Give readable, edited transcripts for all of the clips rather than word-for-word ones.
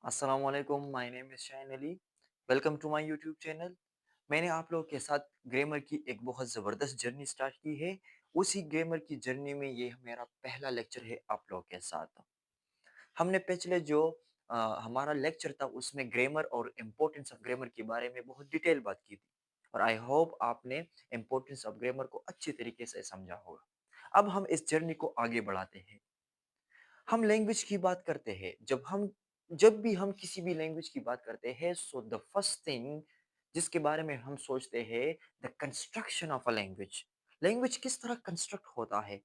अस्सलाम वालेकुम, my name is Shaheen Ali. Welcome to my YouTube channel. मैंने आप लोगों के साथ ग्रामर की एक बहुत ज़बरदस्त जर्नी स्टार्ट की है। उसी ग्रामर की जर्नी में ये मेरा पहला लेक्चर है आप लोगों के साथ। हमने पिछले जो हमारा लेक्चर था उसमें ग्रामर और इम्पोर्टेंस ऑफ ग्रामर के बारे में बहुत डिटेल बात की थी और आई होप आपने इम्पोर्टेंस ऑफ ग्रामर को अच्छी तरीके से समझा होगा। अब हम इस जर्नी को आगे बढ़ाते हैं। हम लैंग्वेज की बात करते हैं जब भी हम किसी भी लैंग्वेज की बात करते हैं सो द फर्स्ट थिंग जिसके बारे में हम सोचते हैं the construction of a language. Language किस तरह कंस्ट्रक्ट होता है।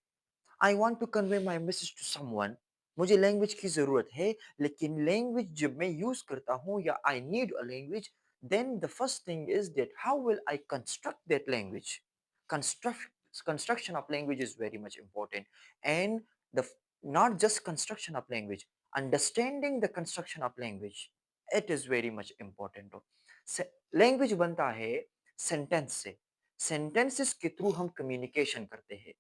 I want to convey my message to someone. मुझे लैंग्वेज की जरूरत है, लेकिन लैंग्वेज जब मैं यूज करता हूँ या I need a language, then the first thing is that how will I construct that language. Construction of language is very much important, and the not just construction of language, understanding the construction of language, it is very much important. Language बनता है sentence से। Sentences के through हम communication करते हैं।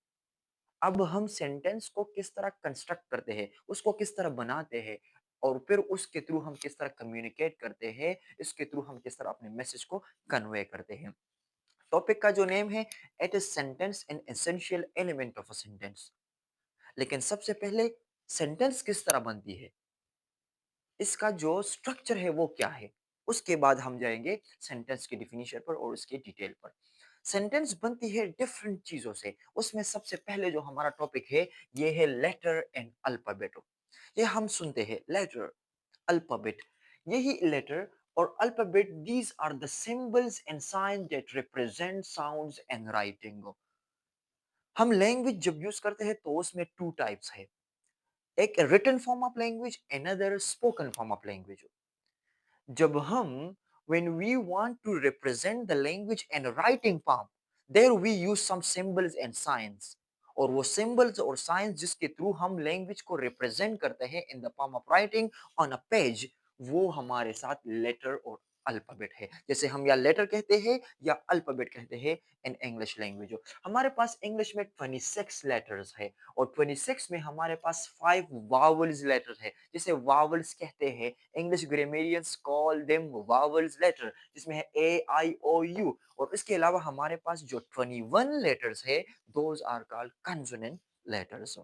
अब हम sentence को किस तरह कंस्ट्रक्ट करते हैं, उसको किस तरह बनाते हैं और फिर उसके थ्रू हम किस तरह कम्युनिकेट करते हैं, इसके थ्रू हम किस तरह अपने मैसेज को कन्वे करते हैं। टॉपिक का जो नेम है, it is sentence and essential element of a sentence. लेकिन सबसे पहले सेंटेंस किस तरह बनती है, इसका जो स्ट्रक्चर है वो क्या है, उसके बाद हम जाएंगे सेंटेंस की डिफिनीशन पर और उसकी डिटेल पर। सेंटेंस बनती है डिफरेंट चीजों से। उसमें सबसे पहले जो हमारा टॉपिक है ये है लेटर एंड अल्फाबेट। ये हम सुनते हैं लेटर, अल्फाबेट। यही लेटर और alphabet, these are the symbols and sign that represent sounds and writing. हम लैंग्वेज जब यूज करते हैं तो उसमें टू टाइप्स है, एक written form of language, another spoken form of language. जब हम when we want to represent the language in writing form, there we use some symbols and signs। और वो symbols और signs जिसके थ्रू हम language को रिप्रेजेंट करते हैं in the form of writing on a page, वो हमारे साथ लेटर और अल्फाबेट है। जैसे हम या लेटर कहते हैं या अल्फाबेट कहते हैं इन इंग्लिश लैंग्वेज। हमारे पास इंग्लिश में 26 लेटर्स है और 26 में हमारे पास 5 वावल्स लेटर है, जिसे वावल्स कहते हैं। English grammarians call them vowels letter, जिसमें है ए आई ओ यू। और इसके अलावा हमारे पास जो 21 लेटर्स है, those are called consonant letters.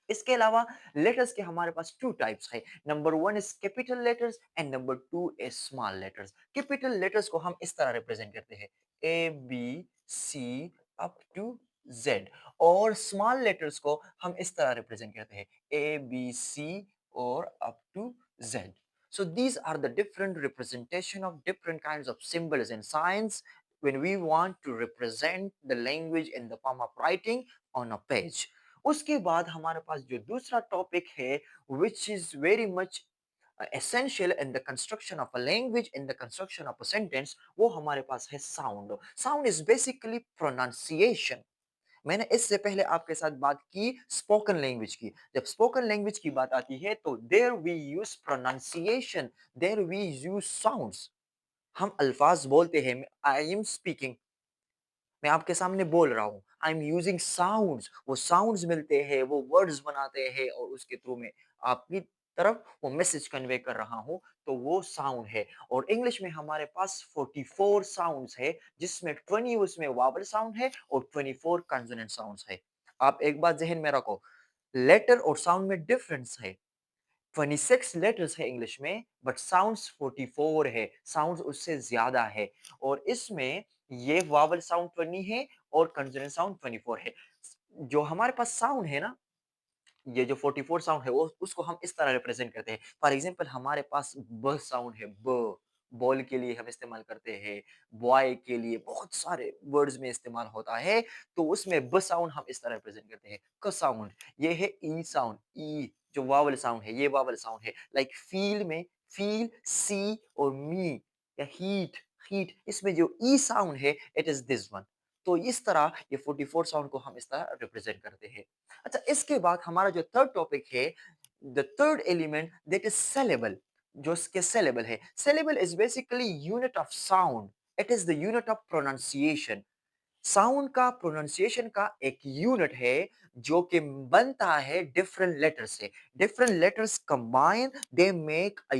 इसके अलावा लेटर्स के हमारे पास टू टाइप्स है। Number one is capital letters and number two is small letters. Capital letters को हम इस तरह रिप्रेजेंट करते हैं, A B C up to Z. और स्मॉल लेटर्स को हम इस तरह रिप्रेजेंट करते हैं, ए बी सी और up to Z. So these are the different representation of different kinds of symbols and signs when we want to represent the language in the form of writing on a page। उसके बाद हमारे पास जो दूसरा topic है which is very much essential in the construction of a language, in the construction of a sentence, वो हमारे पास है sound. Sound is basically pronunciation. मैंने इससे पहले आपके साथ बात की स्पोकन लैंग्वेज की। जब स्पोकन लैंग्वेज की बात आती है तो there we use pronunciation, there we use sounds. हम अल्फाज बोलते हैं, आई एम स्पीकिंग, मैं आपके सामने बोल रहा हूँ, आई एम यूजिंग साउंड्स। वो साउंड्स मिलते हैं, वो वर्ड्स बनाते हैं और उसके थ्रू में आपकी तरफ वो मैसेज कन्वे कर रहा हूँ, तो वो साउंड है। और इंग्लिश में हमारे पास 44 साउंड्स है, जिसमें 20 उसमें वावल साउंड है और 24 कंसोनेंट साउंड्स है। आप एक बात जहन में रखो, लेटर और साउंड में डिफरेंस है। 26 लेटर्स है इंग्लिश में, बट साउंड्स 44 है, साउंड्स उससे ज्यादा है। और इसमें ये वावल साउंड 20 है और कंसोनेंट साउंड 24 है। जो हमारे पास साउंड है ना, ये जो 44 साउंड है वो उसको हम इस तरह रिप्रेजेंट करते हैं। फॉर एग्जांपल हमारे पास ब साउंड है, ब बॉल के लिए हम इस्तेमाल करते हैं, बॉय के लिए बहुत सारे वर्ड्स में इस्तेमाल होता है, तो उसमें ब साउंड हम इस तरह रिप्रेजेंट करते हैं। क साउंड ये है, ई साउंड, ई जो वावल साउंड है, ये वावल साउंड है। लाइक फील में फील, सी और मी, या हीट, हीट, इसमें जो ई साउंड है इट इज दिस वन। तो इस तरह ये 44 साउंड को हम इस तरह रिप्रेजेंट करते हैं। अच्छा, इसके बाद हमारा जो थर्ड टॉपिक है, the third element that is saleable. जो इसके सेलेबल है, saleable is basically unit of sound, it is the unit of pronunciation. Sound का प्रोनाउंसिएशन का एक यूनिट है जो कि बनता है डिफरेंट लेटर से। Different letters combine, they make a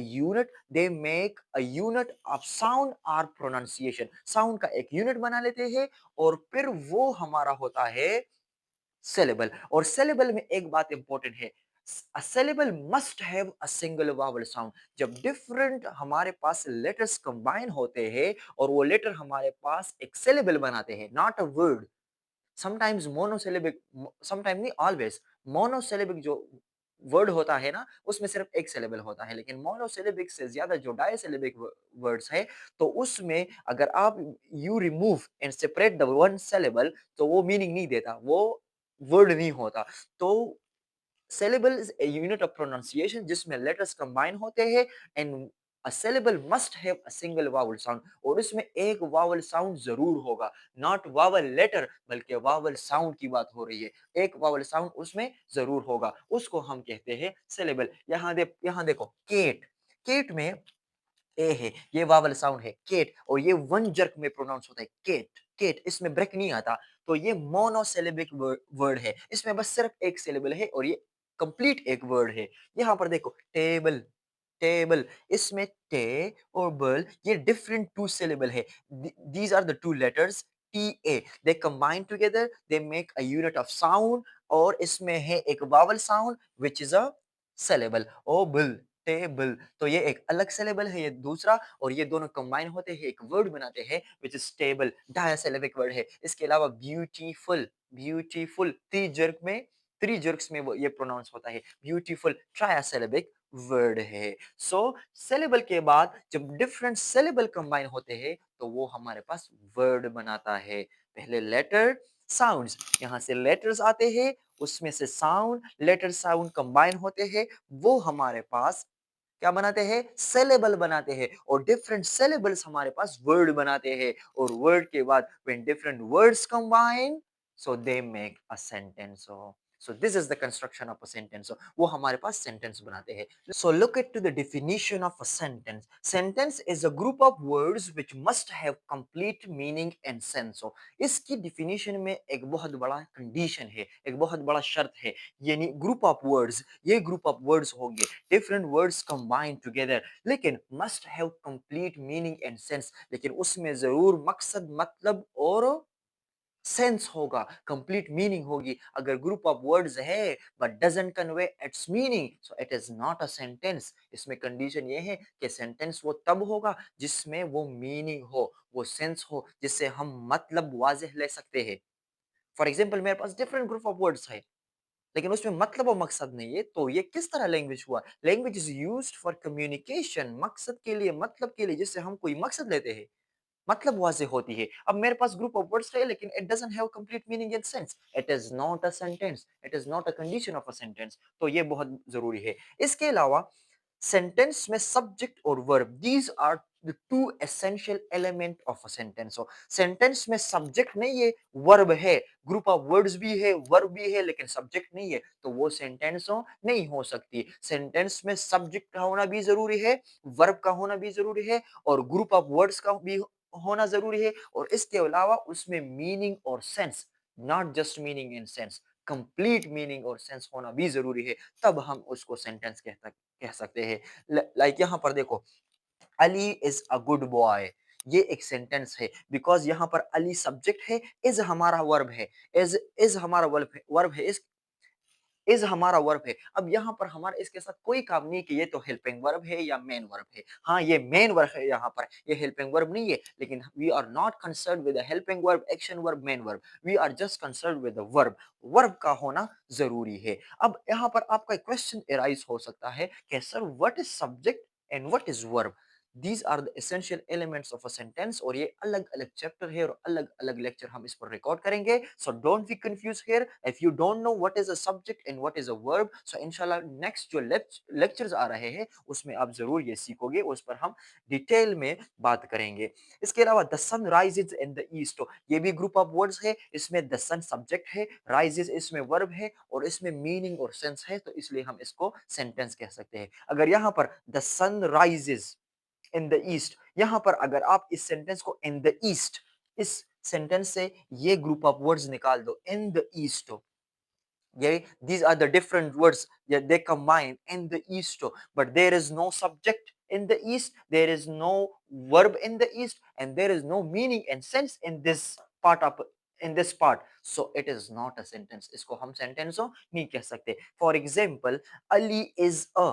unit of sound और प्रोनाउंसिएशन। साउंड का एक यूनिट बना लेते हैं और फिर वो हमारा होता है syllable। और syllable में एक बात इंपॉर्टेंट है, a syllable must have a single vowel sound। जब डिफरेंट हमारे पास लेटर्स कंबाइन होते हैं और वो लेटर हमारे पास एक syllable बनाते हैं, not a word. Sometimes monosyllabic, sometime नहीं, ऑलवेज मोनोसिलेबिक जो वर्ड होता है ना उसमें सिर्फ एक सिलेबल होता है, लेकिन मोनोसिलेबिक से ज्यादा जो डायसिलेबिक वर्ड्स है तो उसमें अगर आप you remove and separate the one syllable तो वो मीनिंग नहीं देता, वो वर्ड नहीं होता। तो syllable is a unit of pronunciation जिसमें letters combine होते हैं and a syllable must have a single vowel sound। और इसमें एक vowel sound जरूर होगा, not vowel letter बल्कि vowel sound की बात हो रही है। एक vowel sound उसमें जरूर होगा, उसको हम कहते हैं syllable। यहाँ देखो केट, केट में ए है, ये वावल साउंड है केट, और ये वन जर्क में प्रोनाउंस होता है केट, केट, इसमें ब्रेक नहीं आता। तो ये मोनोसिलेबिक वर्ड है, इसमें बस सिर्फ एक सिलेबल है और ये कंप्लीट एक वर्ड है। यहाँ पर देखो टेबल, टेबल, इसमें टे और बल ये डिफरेंट टू सिलेबल है। These are the two letters T A, they combine together, they make a unit of sound. और इसमें है एक vowel sound which is a syllable, ओबल, टेबल। तो ये एक अलग सिलेबल है, ये दूसरा, और ये दोनों कंबाइन होते हैं एक वर्ड बनाते हैं विच इज टेबल, डायसिलेबिक वर्ड है। इसके अलावा ब्यूटीफुल, ब्यूटीफुल थ्री जर्क्स में वो ये प्रोनाउंस होता है ब्यूटीफुल, ट्राइसिलेबिक वर्ड है। सो सिलेबल के बाद जब डिफरेंट सिलेबल कंबाइन होते हैं तो वो हमारे पास वर्ड बनाता है। पहले लेटर, साउंड्स, यहाँ से लेटर्स आते हैं, उसमें से साउंड, लेटर साउंड कंबाइन होते हैं, वो हमारे पास क्या बनाते हैं, सिलेबल बनाते हैं, और डिफरेंट सिलेबल्स हमारे पास वर्ड बनाते हैं। और वर्ड के बाद when different words combine so they make a sentence. So this is the construction of a sentence. वो हमारे पास सेंटेंस बनाते हैं। So look at to the definition of a sentence. Sentence is a group of words which must have complete meaning and sense। So इसकी definition में एक बहुत बड़ा condition है, एक बहुत बड़ा शर्त है, यानी group of words, ये group of words होंगे different words combined together, लेकिन must have complete meaning and sense, लेकिन उसमें जरूर मकसद, मतलब और सेंस होगा, कंप्लीट मीनिंग होगी। अगर ग्रुप ऑफ वर्ड्स है but doesn't convey it's meaning so it is not a sentence. इसमें कंडीशन ये है कि सेंटेंस वो तब होगा जिसमें वो मीनिंग हो, वो सेंस हो, जिससे हम मतलब वाज़ेह ले सकते हैं। फॉर एग्जांपल मेरे पास डिफरेंट ग्रुप ऑफ वर्ड्स है लेकिन उसमें मतलब और मकसद नहीं है, तो ये किस तरह लैंग्वेज हुआ? Language is used for communication, मकसद के लिए, मतलब के लिए, जिससे हम कोई मकसद लेते हैं, मतलब वाज़ेह होती है। अब मेरे पास ग्रुप ऑफ वर्ड्स है लेकिन it doesn't have complete meaning and sense. It is not a sentence, it is not a condition of a sentence. तो ये बहुत ज़रूरी है। इसके अलावा सेंटेंस में सब्जेक्ट और verb, these are the two essential element of a sentence. so sentence में सब्जेक्ट नहीं है, वर्ब है, ग्रुप ऑफ वर्ड्स भी है, वर्ब भी है, लेकिन सब्जेक्ट नहीं है, तो वो सेंटेंस नहीं हो सकती। सेंटेंस में सब्जेक्ट का होना भी जरूरी है, वर्ब का होना भी जरूरी है, और ग्रुप ऑफ वर्ड्स का भी होना जरूरी है, और इसके अलावा उसमें मीनिंग और sense, not just meaning and sense, complete meaning और सेंस होना भी जरूरी है, तब हम उसको सेंटेंस कह सकते हैं। लाइक यहाँ पर देखो, Ali is a good boy, ये एक सेंटेंस है बिकॉज यहाँ पर अली सब्जेक्ट है, इज हमारा वर्ब है, इज हमारा वर्ब है, इज हमारा वर्ब है। अब यहाँ पर हमारा इसके साथ कोई काम नहीं कि ये तो हेल्पिंग वर्ब है या मेन वर्ब है। हाँ, ये मेन वर्ब है, यहाँ पर ये हेल्पिंग वर्ब नहीं है, लेकिन we are not concern with helping verb, action verb, main verb. We are just concern with verb, verb का होना जरूरी है। अब यहाँ पर आपका क्वेश्चन एराइज हो सकता है कि sir what is subject and what is verb? These are the essential elements of a sentence, और ये अलग अलग चैप्टर है और अलग अलग लेक्चर हम इस पर रिकॉर्ड करेंगे। So don't be confuse here. If you don't know what is a subject and what is a verb, so इंशाल्लाह नेक्स्ट जो लेक्चर्स आ रहे हैं उसमें आप जरूर ये सीखोगे, उस पर हम डिटेल में बात करेंगे। इसके अलावा the sun rises in the east, ये भी ग्रुप ऑफ वर्ड्स है, इसमें द सन सब्जेक्ट है, राइजेज इसमें वर्ब है, और इसमें मीनिंग और सेंस है, तो इसलिए हम इसको सेंटेंस कह सकते हैं। अगर यहाँ पर the sun rises in the east, यहां पर अगर आप इस सेंटेंस को इन द ईस्ट, इस सेंटेंस से ये ग्रुप ऑफ वर्ड्स निकाल दो, in the east. Yeah, these are the different words. Yeah, they combine in the east, but there is no subject in the east, there is no verb in the east, and there is no meaning and sense in this part of in this part. So it is not a sentence. इसको हम sentence हो नहीं कह सकते. For example, Ali is a.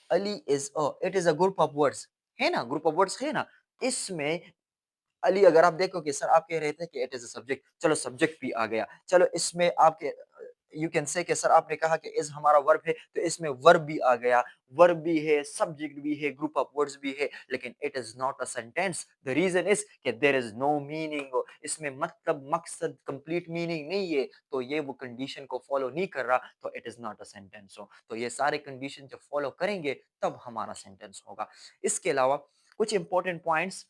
Ali is a. It is a group of words. है ना? Group of words है ना? इसमें अली अगर आप देखो कि सर आप कह रहे थे कि इट इज अ सब्जेक्ट, चलो सब्जेक्ट भी आ गया, चलो इसमें आपके यू कैन से कि सर आपने कहा कि इज हमारा वर्ब है, तो इसमें वर्ब भी आ गया, वर्ब भी है, सब्जेक्ट भी है, ग्रुप ऑफ वर्ड्स भी है, लेकिन it is not a sentence. The reason is कि देयर इज नो मीनिंग, इसमें मतलब मकसद कंप्लीट मीनिंग नहीं है, तो ये वो कंडीशन को फॉलो नहीं कर रहा, तो it is not a sentence. हो तो ये सारे कंडीशन जब फॉलो करेंगे तब हमारा सेंटेंस होगा। इसके अलावा कुछ important points,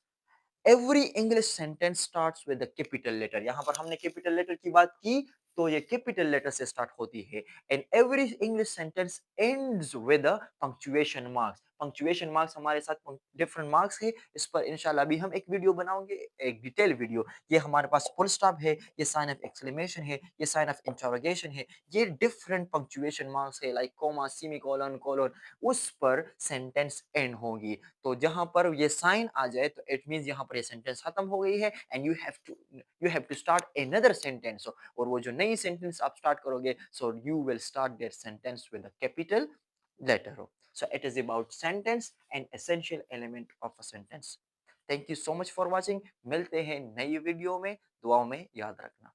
every English sentence starts with the capital letter. यहां पर हमने कैपिटल लेटर की बात की, तो ये कैपिटल लेटर से स्टार्ट होती है। And every English sentence ends with a punctuation marks. Punctuation marks हमारे साथ डिफरेंट मार्क्स है, इस पर इंशाल्लाह अभी हम एक वीडियो बनाएंगे, एक डिटेल वीडियो। ये हमारे पास फुल स्टॉप है, ये साइन ऑफ एक्सक्लेमेशन है, ये साइन ऑफ इंटरोगेशन है, ये डिफरेंट पंक्चुएशन मार्क्स है, लाइक कोमा, सेमीकोलन, कोलन, उस पर सेंटेंस एंड होगी। तो जहां पर ये साइन आ जाए तो इट मींस यहाँ पर ये सेंटेंस खत्म हो गई है, and you have to start another sentence. और वो जो नई सेंटेंस आप स्टार्ट करोगे, so you will start their sentence with a capital letter. So it is about sentence and essential element of a sentence. Thank you so much for watching. मिलते हैं नई video में, दुआओं में याद रखना।